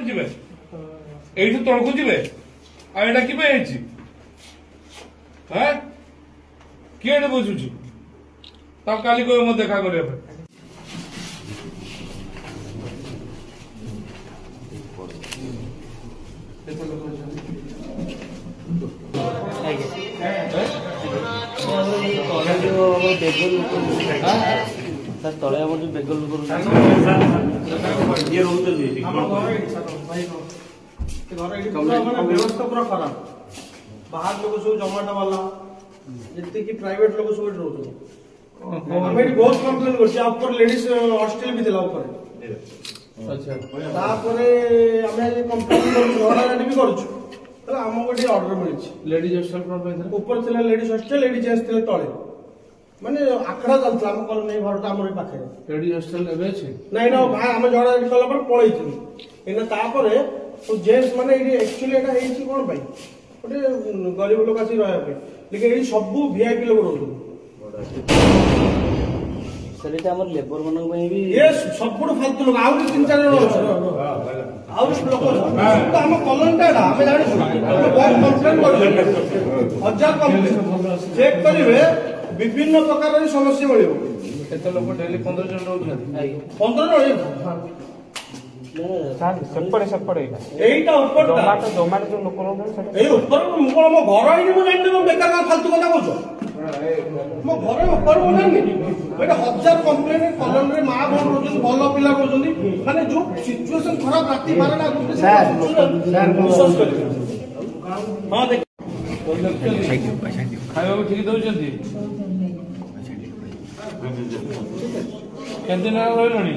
ଯିବେ ଏଇଠୁ ତଳକୁ ଯିବେ ଆଉ ଏଇଟା କିବେ ହେଇଛି କିଏ ଏଠି ବୁଝୁଛି ତାକୁ କାଲି କହିବ ମୁଁ ଦେଖା କରିବା ପାଇଁ ତଳେ ଆମର ଯୋଉ ବେଗ ଲୋକ ବ୍ୟବସ୍ଥା ପୁରା ଖରାପ ବାହାର ଲୋକ ସବୁ ଜମାଟୋ ବାଲା ଯେତିକି ପ୍ରାଇଭେଟ ଲୋକ ସବୁ ଏଠି ରହୁଛନ୍ତି ଆମେ ଏଠି ବହୁତ କମ୍ପ୍ଲେନ କରୁଛୁ ଉପରେ ଲେଡିଜ ହଷ୍ଟେଲ ବି ଥିଲା ଉପରେ ତାପରେ ଆମେ କମ୍ପ୍ଲେନ କରୁଛୁ ଅର୍ଡର ବି କରୁଛୁ ତାହେଲେ ଆମକୁ ଟିକେ ଅର୍ଡର ମିଳିଛି ଲେଡିଜ ହଷ୍ଟେଲ ଉପରେ ଥିଲା ଲେଡିଜ ହଷ୍ଟେଲ ଲେଡିଜ ଥିଲେ ତଳେ ମାନେ ଆଖଡା ଚାଲିଥିଲା ଆମ କଲୋନୀ ଘରଟା ଆମର ପାଖରେ ଲେଡିଜ ହଷ୍ଟେଲ ଏବେ ଅଛି ନାଇଁ ନା ଭାଇ ଆମେ ଝଗଡା କଲା ପରେ ପଳେଇଥିଲୁ ଏଇନା ତାପରେ ଜେଣ୍ଟସ ମାନେ ଏଇଠି ଆକ୍ଚୁଆଲି ଏଇଟା ହେଇଛି କଣ ପାଇଁ ଗୋଟେ ଗରିବ ଲୋକ ଆସିକି ରହିବା ପାଇଁ ଲେକିନ ଏଇଠି ସବୁ ଭିଆଇପି ଲୋକ ରହୁଛନ୍ତି ସେଟା ଆମର ଲେବର ମାନଙ୍କ ପାଇଁ ବି ସବୁଠୁ ଫାଲତୁ ଲୋକ ଆହୁରି 3-4 ଜଣ ଅଛନ୍ତି ଆହୁରି ଲୋକ ଆମ କଲୋନୀଟା ଏଇଟା ଆମେ ଜାଣିଛୁ କମ୍ପ୍ଲେନ କରୁଛୁ 1000 କମ୍ପ୍ଲେନ ଚେକ୍ କରିବେ ବିଭିନ୍ନ ପ୍ରକାର ସମସ୍ୟା ମିଳିବ କେତେ ଲୋକ ଡେଲି 15 ଜଣ ରହୁଛନ୍ତି 15 ଜଣ ସେପଟେ এইটা উপরটা ଜମାଟ ଯୋଉ ଲୋକ ରହୁଛନ୍ତି এই উপর ମୁଁ କଣ ମୋ ଘର ହେଇନି ମୁଁ ଜାଣିନି ମୁଁ ବେକାର ଫାଲତୁ କଥା କହୁଛ ମୋ ଘର ଉପର ମୁଁ ଜାଣିନି ଏଇଟା 1000 କମ୍ପ୍ଲେନ କଲୋନୀରେ ମା ଭଉଣୀ ରହୁଛନ୍ତି ଭଲ ପିଲା ରହୁଛନ୍ତି ମାନେ ଯୋଉ ସିଚୁଏସନ ଖରାପ ରାତି 12 ନା ଗୋଟେ ବିଶ୍ୱାସ କରିବେ ହଁ ଦେଖ ଖାଇବାକୁ ଠିକ ଦଉଛନ୍ତି କେତେ ଦିନ ରହିଲଣି